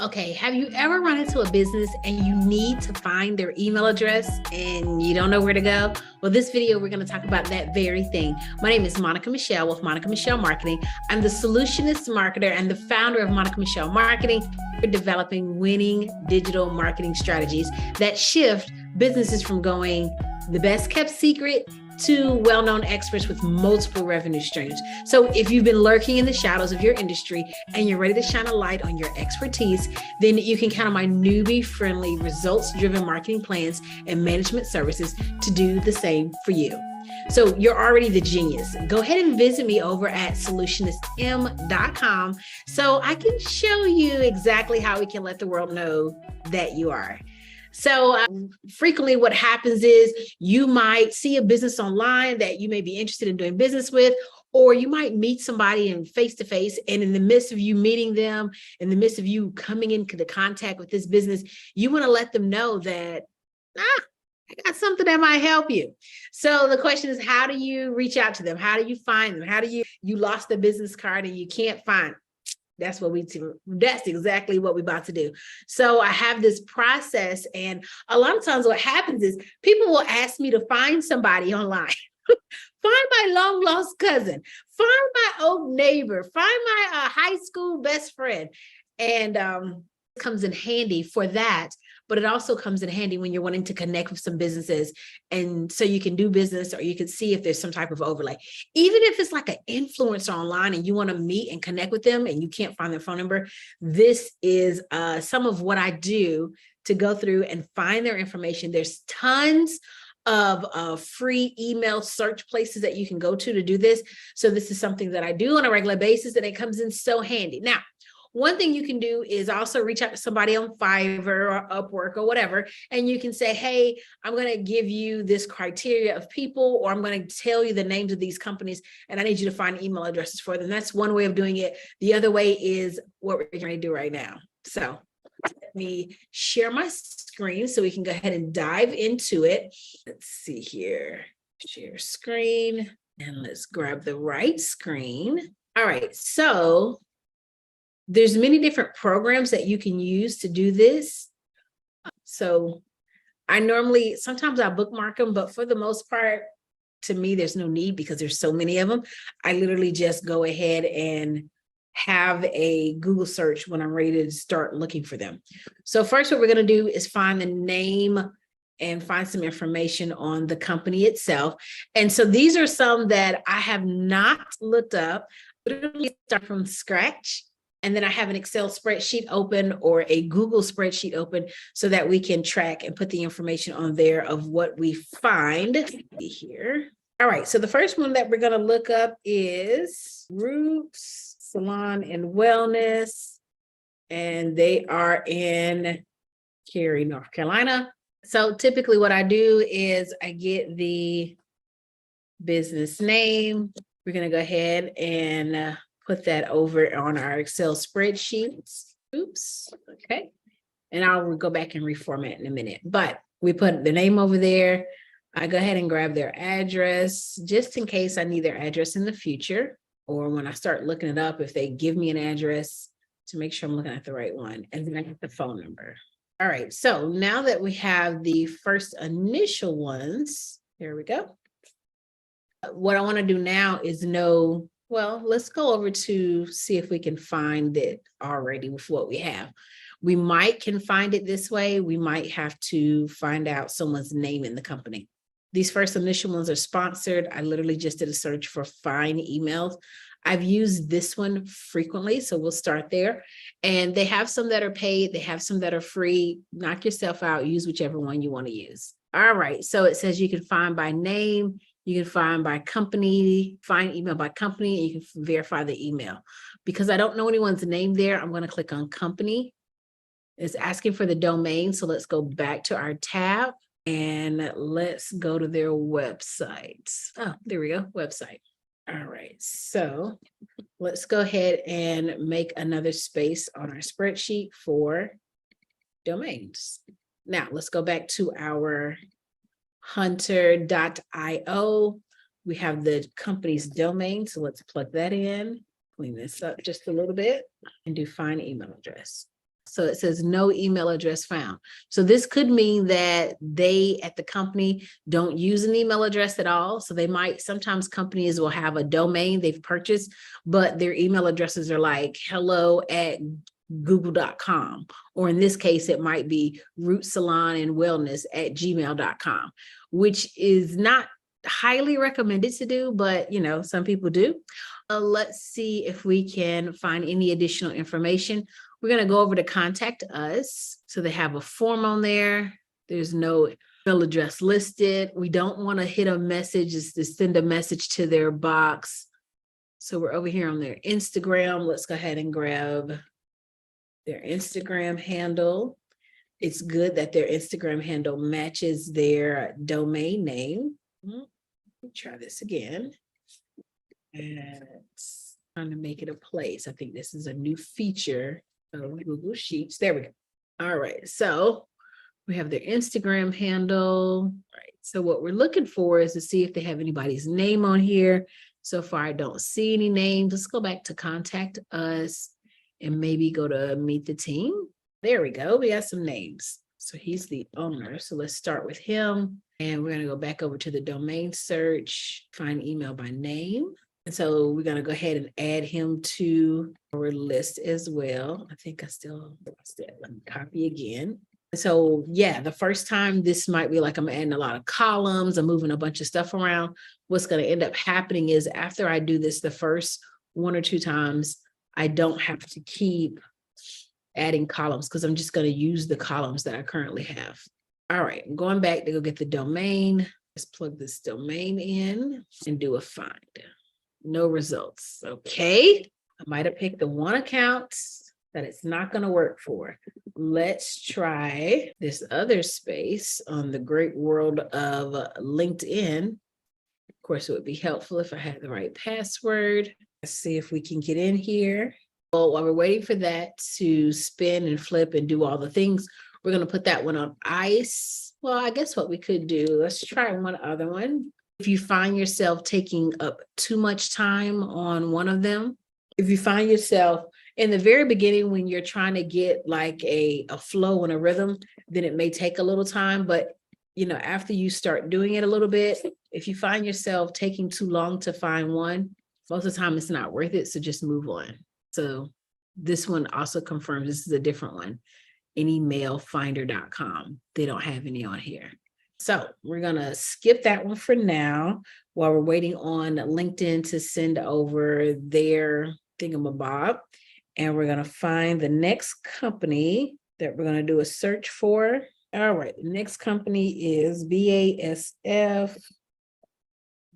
Okay, have you ever run into a business and you need to find their email address and you don't know where to go? Well, this video, we're going to talk about that very thing. My name is Monica Michelle with Monica Michelle Marketing. I'm the solutionist marketer and the founder of Monica Michelle Marketing. We're developing winning digital marketing strategies that shift businesses from going the best kept secret to well-known experts with multiple revenue streams. So if you've been lurking in the shadows of your industry and you're ready to shine a light on your expertise, then you can count on my newbie-friendly, results-driven marketing plans and management services to do the same for you. So you're already the genius. Go ahead and visit me over at solutionistm.com so I can show you exactly how we can let the world know that you are. So frequently what happens is you might see a business online that you may be interested in doing business with, or you might meet somebody in face-to-face, and in the midst of you meeting them, in the midst of you coming into the contact with this business, you want to let them know that, I got something that might help you. So the question is, how do you reach out to them? How do you find them? How do you lost the business card and you can't find it? That's exactly what we're about to do. So I have this process, and a lot of times what happens is people will ask me to find somebody online. Find my long lost cousin, find my old neighbor, find my high school best friend. And it comes in handy for that. But it also comes in handy when you're wanting to connect with some businesses. And so you can do business, or you can see if there's some type of overlay. Even if it's like an influencer online and you want to meet and connect with them and you can't find their phone number, this is some of what I do to go through and find their information. There's tons of free email search places that you can go to do this. So this is something that I do on a regular basis, and it comes in so handy. Now, one thing you can do is also reach out to somebody on Fiverr or Upwork or whatever, and you can say, hey, I'm going to give you this criteria of people, or I'm going to tell you the names of these companies, and I need you to find email addresses for them. That's one way of doing it. The other way is what we're going to do right now. So let me share my screen so we can go ahead and dive into it. Let's see here. Share screen, and let's grab the right screen. All right, so there's many different programs that you can use to do this. So sometimes I bookmark them, but for the most part, to me, there's no need because there's so many of them. I literally just go ahead and have a Google search when I'm ready to start looking for them. So first, what we're going to do is find the name and find some information on the company itself. And so these are some that I have not looked up, literally start from scratch. And then I have an Excel spreadsheet open or a Google spreadsheet open so that we can track and put the information on there of what we find here. All right, so the first one that we're going to look up is Roots Salon and Wellness, and they are in Cary, North Carolina. So typically what I do is I get the business name. We're going to go ahead and put that over on our Excel spreadsheets. Oops. Okay. And I'll go back and reformat in a minute. But we put the name over there. I go ahead and grab their address just in case I need their address in the future, or when I start looking it up, if they give me an address, to make sure I'm looking at the right one. And then I get the phone number. All right. So now that we have the first initial ones, here we go. What I want to do now is know, well, let's go over to see if we can find it already with what we have. We can find it this way. We might have to find out someone's name in the company. These first initial ones are sponsored. I literally just did a search for find emails. I've used this one frequently, so we'll start there. And they have some that are paid. They have some that are free. Knock yourself out. Use whichever one you want to use. All right. So it says you can find by name. You can find by company, find email by company, and you can verify the email. Because I don't know anyone's name there, I'm going to click on company. It's asking for the domain. So let's go back to our tab and let's go to their website. Oh, there we go, website. All right, so let's go ahead and make another space on our spreadsheet for domains. Now let's go back to our hunter.io. We have the company's domain, so let's plug that in, clean this up just a little bit, and do find email address. So it says no email address found. So this could mean that they at the company don't use an email address at all. So they might, sometimes companies will have a domain they've purchased, but their email addresses are like hello@google.com. Or in this case, it might be rootsalonandwellness@gmail.com, which is not highly recommended to do, but some people do. Let's see if we can find any additional information. We're going to go over to contact us. So they have a form on there. There's no email address listed. We don't want to hit a message, just to send a message to their box. So we're over here on their Instagram. Let's go ahead and grab their Instagram handle. It's good that their Instagram handle matches their domain name. Let me try this again. And it's trying to make it a place. I think this is a new feature of Google Sheets. There we go. All right. So we have their Instagram handle. All right. So what we're looking for is to see if they have anybody's name on here. So far, I don't see any names. Let's go back to contact us and maybe go to meet the team. There we go. We got some names. So he's the owner. So let's start with him. And we're going to go back over to the domain search, find email by name. And so we're going to go ahead and add him to our list as well. I think I still lost it. Let me copy again. So yeah, the first time this might be like I'm adding a lot of columns, I'm moving a bunch of stuff around. What's going to end up happening is after I do this the first 1 or 2 times, I don't have to keep adding columns because I'm just going to use the columns that I currently have. All right, I'm going back to go get the domain. Let's plug this domain in and do a find. No results. Okay, I might have picked the one account that it's not going to work for. Let's try this other space on the great world of LinkedIn. Of course, it would be helpful if I had the right password. Let's see if we can get in here. Well, while we're waiting for that to spin and flip and do all the things, we're going to put that one on ice. Well, I guess what we could do, let's try one other one. If you find yourself taking up too much time on one of them, if you find yourself in the very beginning when you're trying to get like a flow and a rhythm, then it may take a little time. But, after you start doing it a little bit, if you find yourself taking too long to find one, most of the time it's not worth it. So just move on. So this one also confirms this is a different one. Anymailfinder.com. They don't have any on here. So we're going to skip that one for now while we're waiting on LinkedIn to send over their thingamabob. And we're going to find the next company that we're going to do a search for. All right. The next company is BASF,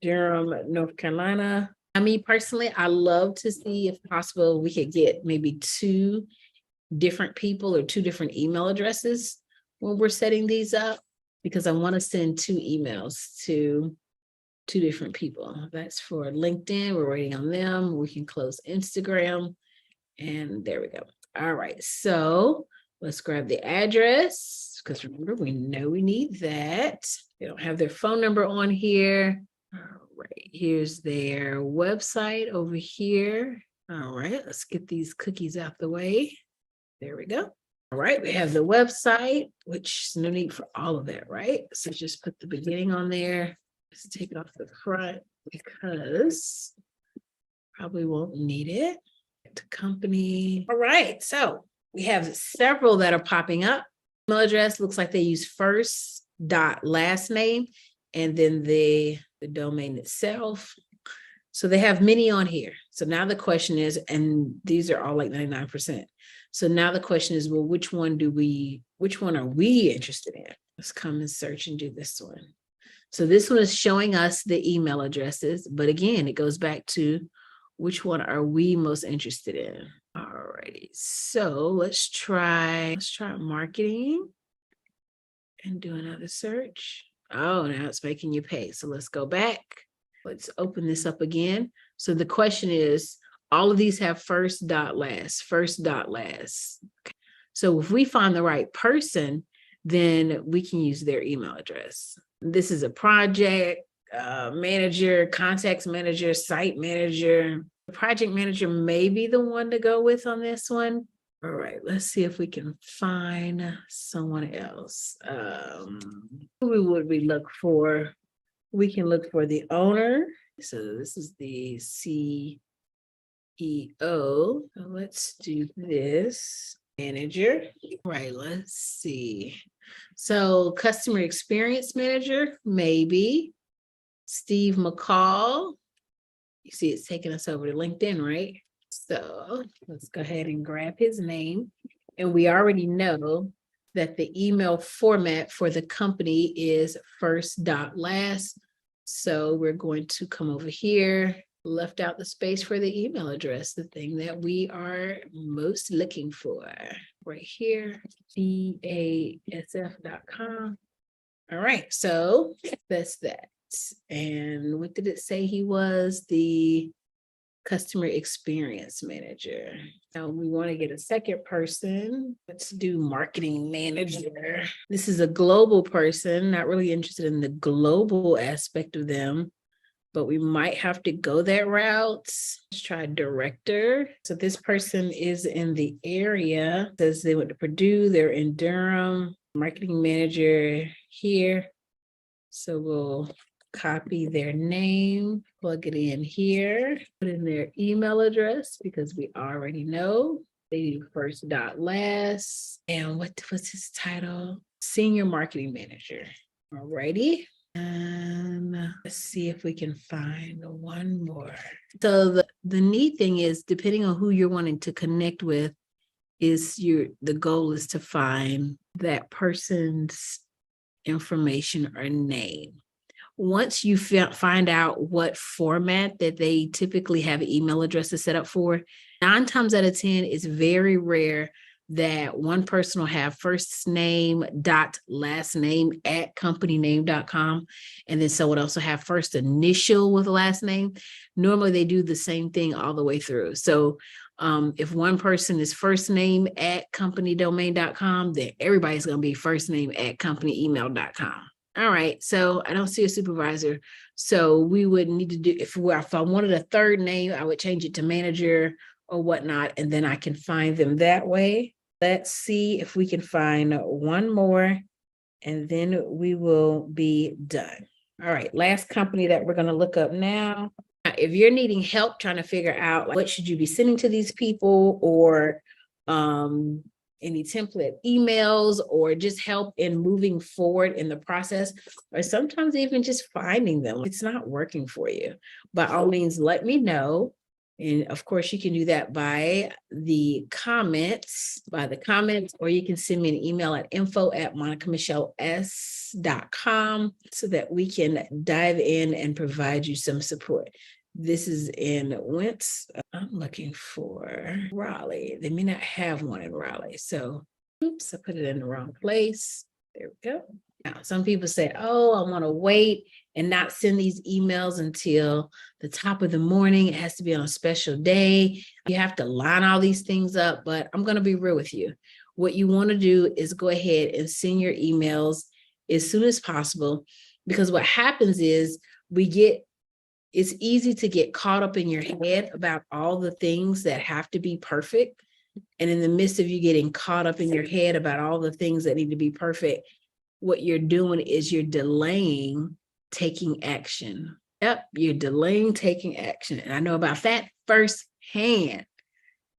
Durham, North Carolina. Me personally, I love to see if possible we could get maybe 2 different people or 2 different email addresses when we're setting these up, because I want to send 2 emails to 2 different people. That's for LinkedIn. We're waiting on them. We can close Instagram. And there we go. All right. So let's grab the address, because remember, we know we need that. They don't have their phone number on here. All right. Here's their website over here. All right. Let's get these cookies out the way. There we go. All right, we have the website, which no need for all of that, right? So just put the beginning on there. Let's take it off the front because probably won't need it. To company. All right, so we have several that are popping up. Email address looks like they use first dot last name and then the domain itself. So they have many on here. So now the question is, and these are all like 99%. So now the question is, well, which one are we interested in? Let's come and search and do this one. So this one is showing us the email addresses, but again, it goes back to which one are we most interested in? All righty. So let's try marketing and do another search. Oh, now it's making you pay. So let's go back. Let's open this up again. So the question is, all of these have first dot last. Okay. So if we find the right person, then we can use their email address. This is a project manager, contacts manager, site manager. The project manager may be the one to go with on this one. All right, let's see if we can find someone else. Who would we look for? We can look for the owner. So this is the CEO. So let's do this. Manager. Right, let's see. So customer experience manager, maybe. Steve McCall. You see it's taking us over to LinkedIn, right? So let's go ahead and grab his name. And we already know that the email format for the company is first dot last. So we're going to come over here, left out the space for the email address, the thing that we are most looking for right here, basf.com. All right, so that's that. And what did it say he was? The customer experience manager. Now we want to get a second person. Let's do marketing manager. This is a global person, not really interested in the global aspect of them, but we might have to go that route. Let's try director. So this person is in the area, says they went to Purdue, they're in Durham, marketing manager here. So we'll copy their name, plug it in here, put in their email address because we already know they do first dot last. And what's his title? Senior marketing manager. Alrighty. And let's see if we can find one more. So the neat thing is, depending on who you're wanting to connect with, the goal is to find that person's information or name. Once you find out what format that they typically have email addresses set up for, 9 times out of 10, it's very rare that one person will have first name dot last name at companyname.com, and then someone else will have first initial with last name. Normally they do the same thing all the way through. So if one person is first name at companydomain.com, then everybody's going to be first name at companyemail.com. All right, so I don't see a supervisor. So we would need to do, if I wanted a third name, I would change it to manager or whatnot, and then I can find them that way. Let's see if we can find one more, and then we will be done. All right, last company that we're going to look up now. If you're needing help trying to figure out what should you be sending to these people, or any template emails, or just help in moving forward in the process, or sometimes even just finding them, it's not working for you, by all means, let me know. And of course, you can do that by the comments, or you can send me an email at info@monicamichelles.com so that we can dive in and provide you some support. This is in Wentz. I'm looking for Raleigh. They may not have one in Raleigh. So, oops, I put it in the wrong place. There we go. Now, some people say, oh, I want to wait and not send these emails until the top of the morning. It has to be on a special day. You have to line all these things up, but I'm going to be real with you. What you want to do is go ahead and send your emails as soon as possible, because what happens is it's easy to get caught up in your head about all the things that have to be perfect. And in the midst of you getting caught up in your head about all the things that need to be perfect, what you're doing is you're delaying taking action. Yep, you're delaying taking action. And I know about that firsthand.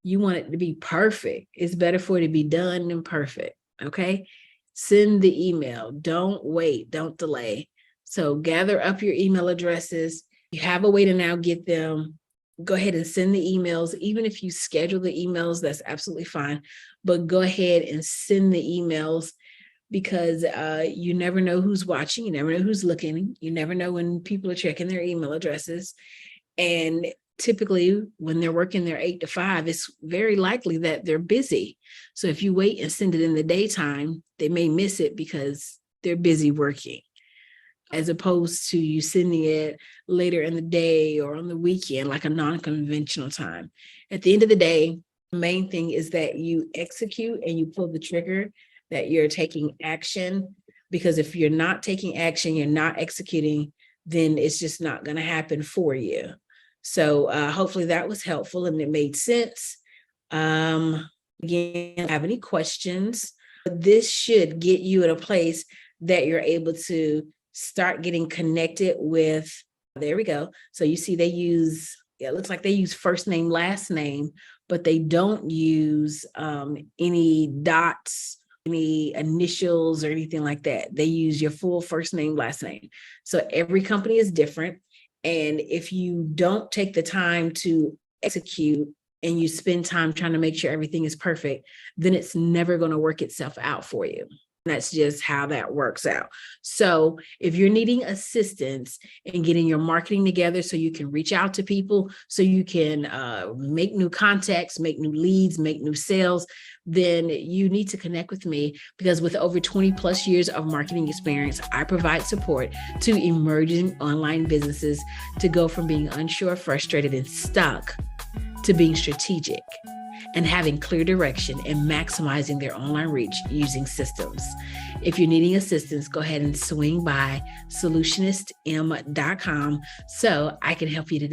You want it to be perfect. It's better for it to be done than perfect. Okay. Send the email. Don't wait. Don't delay. So gather up your email addresses. You have a way to now get them. Go ahead and send the emails. Even if you schedule the emails, that's absolutely fine. But go ahead and send the emails, because you never know who's watching. You never know who's looking. You never know when people are checking their email addresses. And typically when they're working their 8 to 5, it's very likely that they're busy. So if you wait and send it in the daytime, they may miss it because they're busy working, as opposed to you sending it later in the day or on the weekend, like a non-conventional time. At the end of the day, the main thing is that you execute and you pull the trigger, that you're taking action, because if you're not taking action, you're not executing, then it's just not going to happen for you. So hopefully that was helpful and it made sense. Again, if you have any questions, this should get you in a place that you're able to start getting connected with. There we go. So you see it looks like they use first name, last name, but they don't use any dots, any initials or anything like that. They use your full first name, last name. So every company is different. And if you don't take the time to execute and you spend time trying to make sure everything is perfect, then it's never going to work itself out for you. That's just how that works out. So if you're needing assistance in getting your marketing together so you can reach out to people, so you can make new contacts, make new leads, make new sales, then you need to connect with me, because with over 20 plus years of marketing experience, I provide support to emerging online businesses to go from being unsure, frustrated, and stuck to being strategic and having clear direction and maximizing their online reach using systems. If you're needing assistance, go ahead and swing by solutionistm.com so I can help you today.